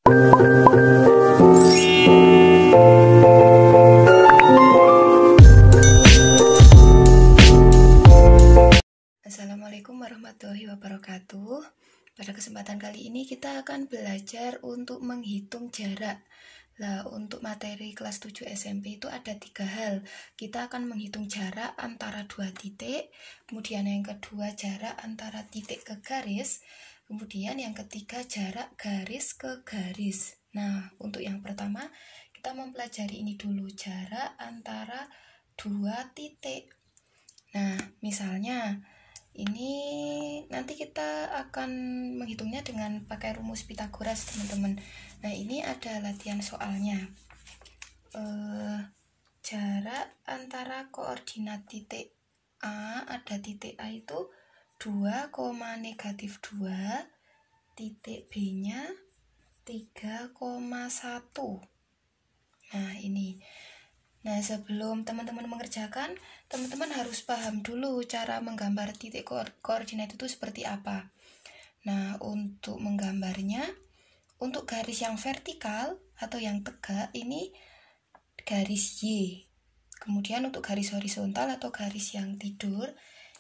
Assalamualaikum warahmatullahi wabarakatuh. Pada kesempatan kali ini kita akan belajar untuk menghitung jarak. Nah, untuk materi kelas 7 SMP itu ada 3 hal. Kita akan menghitung jarak antara 2 titik, kemudian yang kedua jarak antara titik ke garis, kemudian yang ketiga jarak garis ke garis. Nah, untuk yang pertama kita mempelajari ini dulu, jarak antara 2 titik. Nah, misalnya ini nanti kita akan menghitungnya dengan pakai rumus Pitagoras, teman-teman. Nah, ini ada latihan soalnya. Jarak antara koordinat titik A, ada titik A itu 2, -2, titik B-nya 3,1. Nah, ini. Nah, sebelum teman-teman mengerjakan, teman-teman harus paham dulu cara menggambar titik koordinat itu seperti apa. Nah, untuk menggambarnya, untuk garis yang vertikal atau yang tegak, ini garis Y. Kemudian untuk garis horizontal atau garis yang tidur,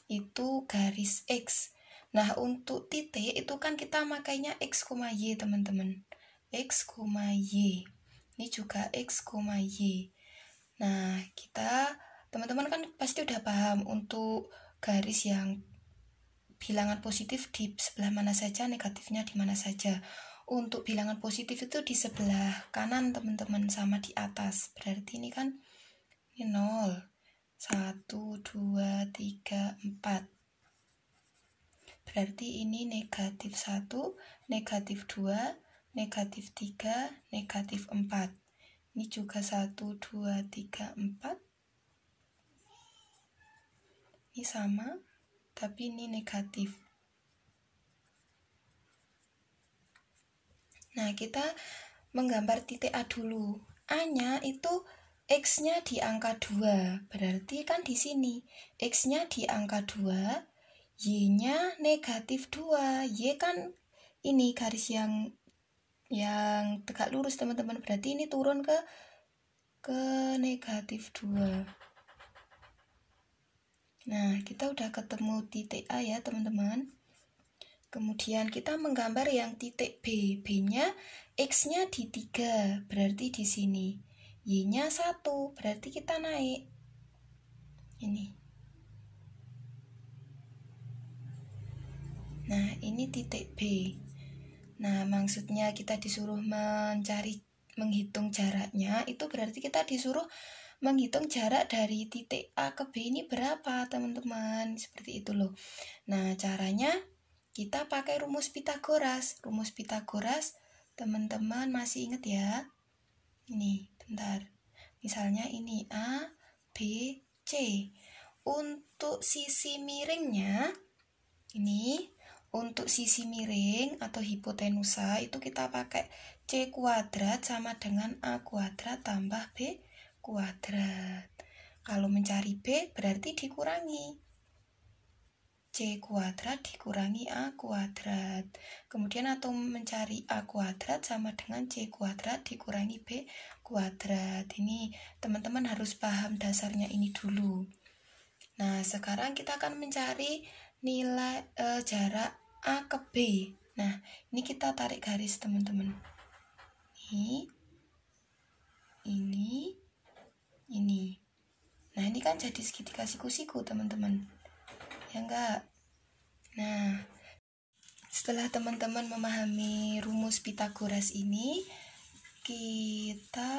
itu garis X. Nah, untuk titik itu kan kita makainya X, Y, teman-teman. X, Y. Ini juga X, Y. Nah, teman-teman kan pasti udah paham untuk garis yang bilangan positif di sebelah mana saja, negatifnya di mana saja. Untuk bilangan positif itu di sebelah kanan, teman-teman, sama di atas. Berarti ini kan ini 0, 1, 2, 3, 4. Berarti ini negatif 1, negatif 2, negatif 3, negatif 4. Ini juga 1, 2, 3, 4. Ini sama, tapi ini negatif. Nah, kita menggambar titik A dulu. A-nya itu X-nya di angka 2. Berarti kan di sini. X-nya di angka 2, Y-nya negatif 2. Y kan ini garis yang tegak lurus, teman-teman. Berarti ini turun ke negatif 2. Nah, kita udah ketemu titik A ya, teman-teman. Kemudian kita menggambar yang titik B. B-nya X-nya di 3, berarti di sini. Y-nya 1, berarti kita naik. Ini. Nah, ini titik B. Nah, maksudnya kita disuruh menghitung jaraknya, itu berarti kita disuruh menghitung jarak dari titik A ke B ini berapa, teman-teman. Seperti itu loh. Nah, caranya kita pakai rumus Pitagoras. Rumus Pitagoras, teman-teman masih ingat ya? Ini, bentar. Misalnya ini A, B, C. Untuk sisi miringnya, ini untuk sisi miring atau hipotenusa itu kita pakai C kuadrat sama dengan A kuadrat tambah B kuadrat. Kalau mencari B berarti dikurangi C kuadrat dikurangi A kuadrat. Kemudian atau mencari A kuadrat sama dengan C kuadrat dikurangi B kuadrat. Ini teman-teman harus paham dasarnya ini dulu. Nah, sekarang kita akan mencari nilai jarak A ke B. Nah, ini kita tarik garis, teman-teman. Ini. Nah, ini kan jadi segitiga siku-siku, teman-teman. Ya enggak? Nah, setelah teman-teman memahami rumus Pitagoras ini, kita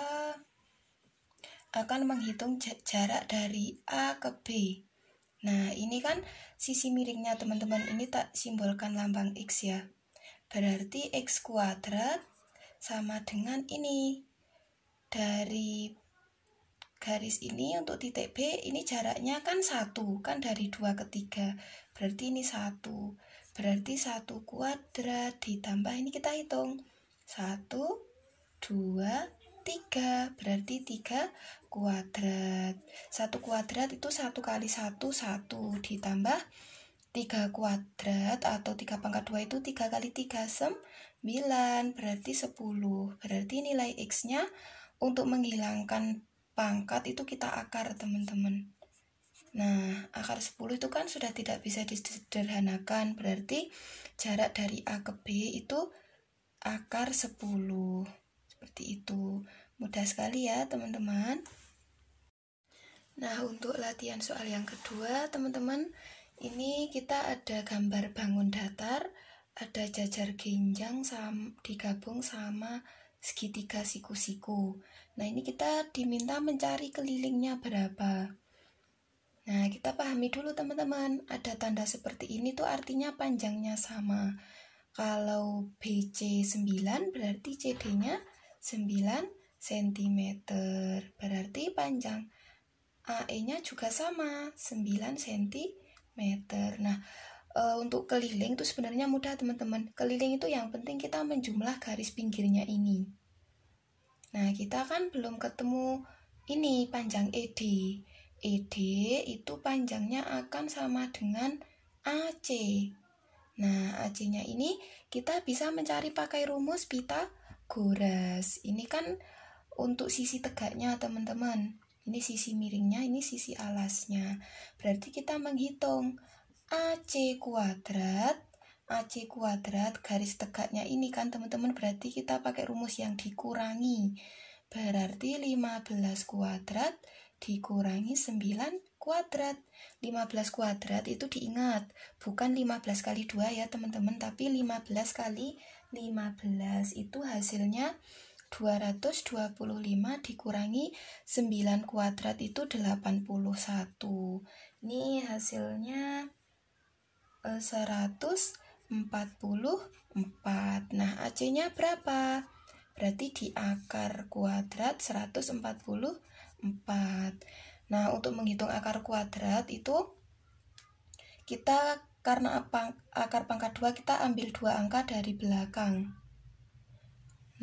akan menghitung jarak dari A ke B. Nah, ini kan sisi miringnya, teman-teman. Ini tak simbolkan lambang X ya. Berarti X kuadrat sama dengan ini. Dari garis ini untuk titik B, ini jaraknya kan 1. Kan dari 2 ke 3. Berarti ini 1. Berarti 1 kuadrat ditambah ini kita hitung. 1, 2, 3, berarti 3 kuadrat. 1 kuadrat itu 1 kali 1, 1 ditambah 3 kuadrat atau 3 pangkat 2 itu 3 kali 3, 9, berarti 10. Berarti nilai X-nya untuk menghilangkan pangkat itu kita akar, teman-teman. Nah, akar 10 itu kan sudah tidak bisa disederhanakan. Berarti jarak dari A ke B itu akar 10. Seperti itu. Mudah sekali ya, teman-teman. Nah, untuk latihan soal yang kedua, teman-teman, ini kita ada gambar bangun datar, ada jajar genjang digabung sama segitiga siku-siku. Nah, ini kita diminta mencari kelilingnya berapa. Nah, kita pahami dulu, teman-teman. Ada tanda seperti ini tuh artinya panjangnya sama. Kalau BC 9 berarti CD-nya 9 cm. Berarti panjang AE-nya juga sama, 9 cm. Nah, untuk keliling itu sebenarnya mudah, teman-teman. Keliling itu yang penting kita menjumlah garis pinggirnya ini. Nah, kita kan belum ketemu ini panjang ED. ED itu panjangnya akan sama dengan AC. Nah, AC-nya ini kita bisa mencari pakai rumus Pythagoras. Ini kan untuk sisi tegaknya, teman-teman. Ini sisi miringnya, ini sisi alasnya. Berarti kita menghitung AC kuadrat garis tegaknya ini kan, teman-teman. Berarti kita pakai rumus yang dikurangi. Berarti 15 kuadrat dikurangi 9 kuadrat. 15 kuadrat itu diingat, bukan 15 kali 2 ya, teman-teman, tapi 15 kali 15 itu hasilnya 225 dikurangi 9 kuadrat itu 81. Ini hasilnya 144. Nah, AC-nya berapa? Berarti di akar kuadrat 144. Nah, untuk menghitung akar kuadrat itu kita karena akar pangkat 2 kita ambil 2 angka dari belakang.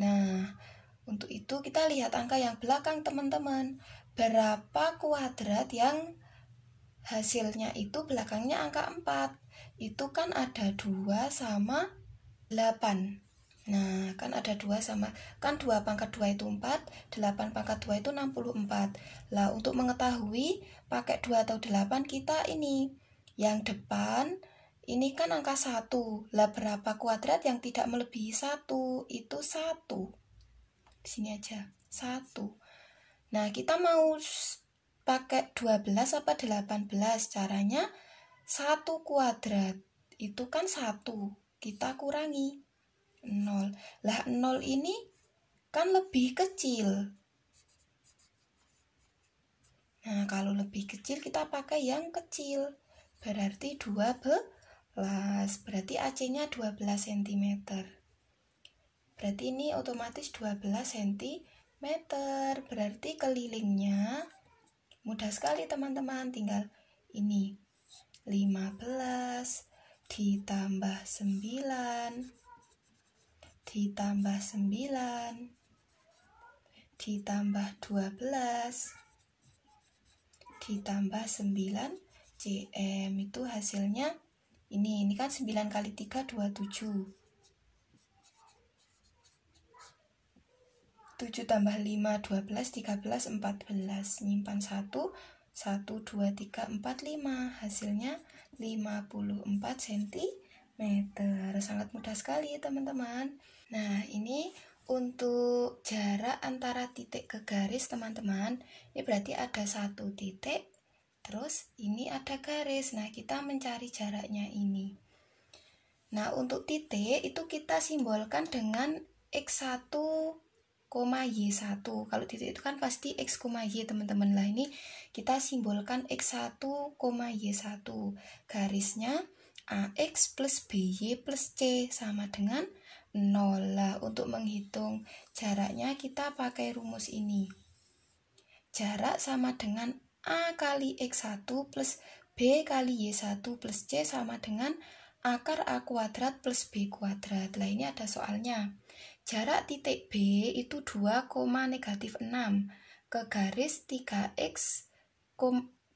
Nah, untuk itu kita lihat angka yang belakang, teman-teman. Berapa kuadrat yang hasilnya itu belakangnya angka 4? Itu kan ada 2 sama 8. Nah, kan ada 2 sama, kan 2 pangkat 2 itu 4, 8 pangkat 2 itu 64. Lah, untuk mengetahui pakai 2 atau 8, kita ini, yang depan, ini kan angka 1. Lah, berapa kuadrat yang tidak melebihi 1? Itu 1. Di sini aja, 1. Nah, kita mau pakai 12 apa 18? Caranya 1 kuadrat. Itu kan 1. Kita kurangi 0. Lah 0 ini kan lebih kecil. Nah, kalau lebih kecil kita pakai yang kecil. Berarti 12. Berarti AC-nya 12 cm. Berarti ini otomatis 12 cm. Berarti kelilingnya mudah sekali, teman-teman. Tinggal ini 15 ditambah 9 ditambah 9 ditambah 12 ditambah 9 cm, itu hasilnya ini kan 9 kali 3 27, 7 tambah 5 12, 13 14, nyimpan 1 1 2 3 4 5, hasilnya 54 cm. Sangat mudah sekali, teman-teman. Nah, ini untuk jarak antara titik ke garis, teman-teman. Ini berarti ada 1 titik, terus ini ada garis. Nah, kita mencari jaraknya ini. Nah, untuk titik itu kita simbolkan dengan X1, Y1. Kalau titik itu kan pasti X, Y, teman-teman. Lah, ini kita simbolkan X1, Y1. Garisnya AX plus BY plus C sama dengan 0. Lah, untuk menghitung jaraknya kita pakai rumus ini. Jarak sama dengan A kali X1 plus B kali Y1 plus C sama dengan akar A kuadrat plus B kuadrat. Lah, ini ada soalnya. Jarak titik B itu 2, -6 ke garis 3X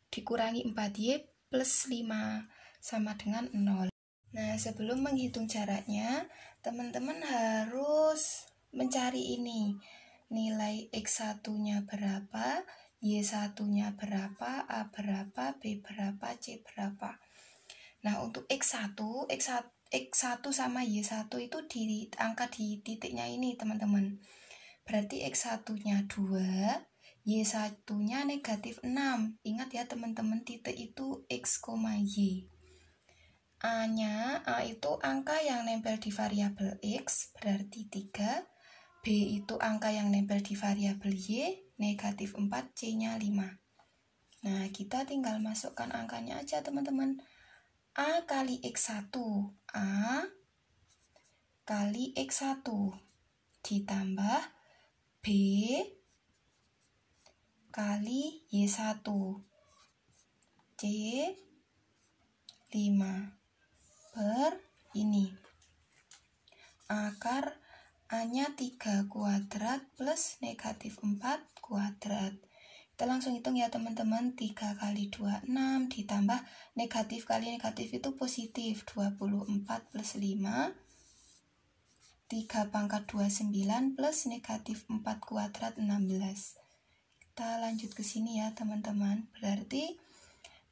dikurangi 4Y plus 5 sama dengan 0. Nah, sebelum menghitung jaraknya, teman-teman harus mencari ini. Nilai X1-nya berapa, Y1-nya berapa, A berapa, B berapa, C berapa. Nah, untuk X1 sama Y1 itu angka di titiknya ini, teman-teman. Berarti X1-nya 2, Y1-nya negatif 6. Ingat ya, teman-teman, titik itu X, Y. A itu angka yang nempel di variabel X, berarti 3. B itu angka yang nempel di variabel Y, negatif 4, C-nya 5. Nah, kita tinggal masukkan angkanya aja, teman-teman. A kali X1, A kali X1, ditambah B kali Y1, C 5, per ini. Akar A-nya 3 kuadrat plus negatif 4 kuadrat. Kita langsung hitung ya, teman-teman. 3 kali 2, 6, ditambah negatif kali negatif itu positif. 24 plus 5. 3 pangkat 29 plus negatif 4 kuadrat 16. Kita lanjut ke sini ya, teman-teman. Berarti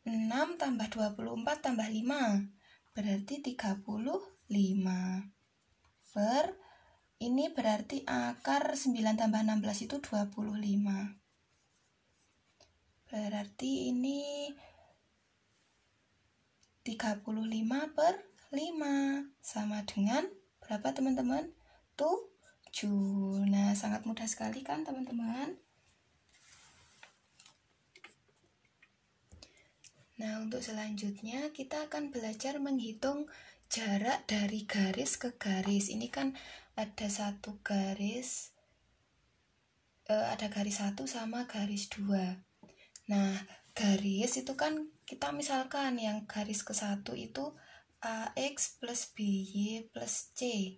6 tambah 24 tambah 5. Berarti 35. Per ini berarti akar 9 tambah 16 itu 25. Berarti ini 35 per 5. Sama dengan berapa, teman-teman? 7. Nah, sangat mudah sekali kan, teman-teman? Nah, untuk selanjutnya kita akan belajar menghitung jarak dari garis ke garis. Ini kan ada satu garis, ada garis 1 sama garis 2. Nah, garis itu kan kita misalkan yang garis ke 1 itu AX plus BY plus C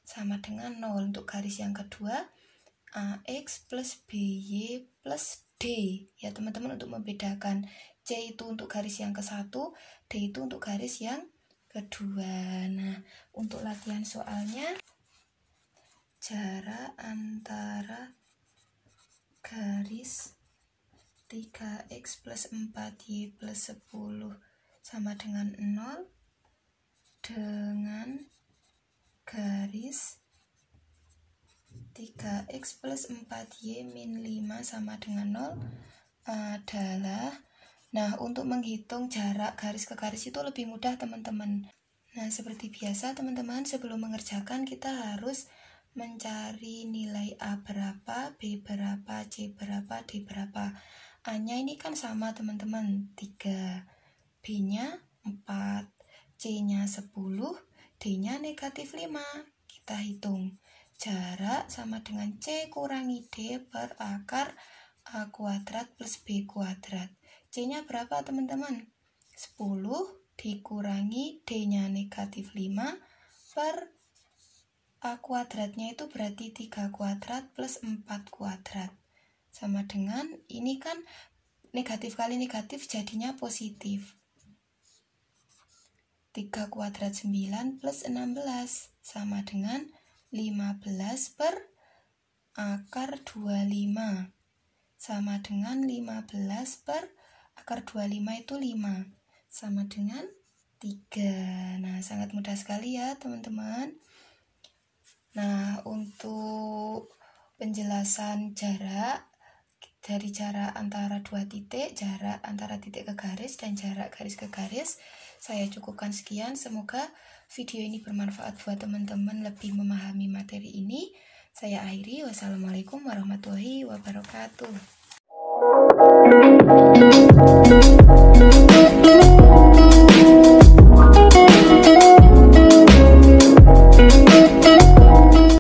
sama dengan 0. Untuk garis yang kedua AX plus BY plus D. Ya, teman-teman, untuk membedakan. C itu untuk garis yang ke-1, D itu untuk garis yang kedua. Nah, untuk latihan soalnya, jarak antara garis 3x plus 4y plus 10 sama dengan 0 dengan garis 3x plus 4y min 5 sama dengan 0 adalah, nah, untuk menghitung jarak garis ke garis itu lebih mudah, teman-teman. Nah, seperti biasa, teman-teman, sebelum mengerjakan kita harus mencari nilai A berapa, B berapa, C berapa, D berapa. A-nya ini kan sama, teman-teman, 3. B-nya 4. C-nya 10. D-nya negatif 5. Kita hitung. Jarak sama dengan C kurangi D per akar A kuadrat plus B kuadrat. C-nya berapa, teman-teman? 10 dikurangi D-nya negatif 5 per A kuadratnya itu berarti 3 kuadrat plus 4 kuadrat. Sama dengan, ini kan negatif kali negatif jadinya positif. 3 kuadrat 9 plus 16 sama dengan 15 per akar 25. Sama dengan 15 per akar 25 itu 5. Sama dengan 3. Nah, sangat mudah sekali ya, teman-teman. Nah, untuk penjelasan jarak, dari jarak antara dua titik, jarak antara titik ke garis, dan jarak garis ke garis, saya cukupkan sekian. Semoga video ini bermanfaat buat teman-teman lebih memahami materi ini. Saya akhiri. Wassalamualaikum warahmatullahi wabarakatuh.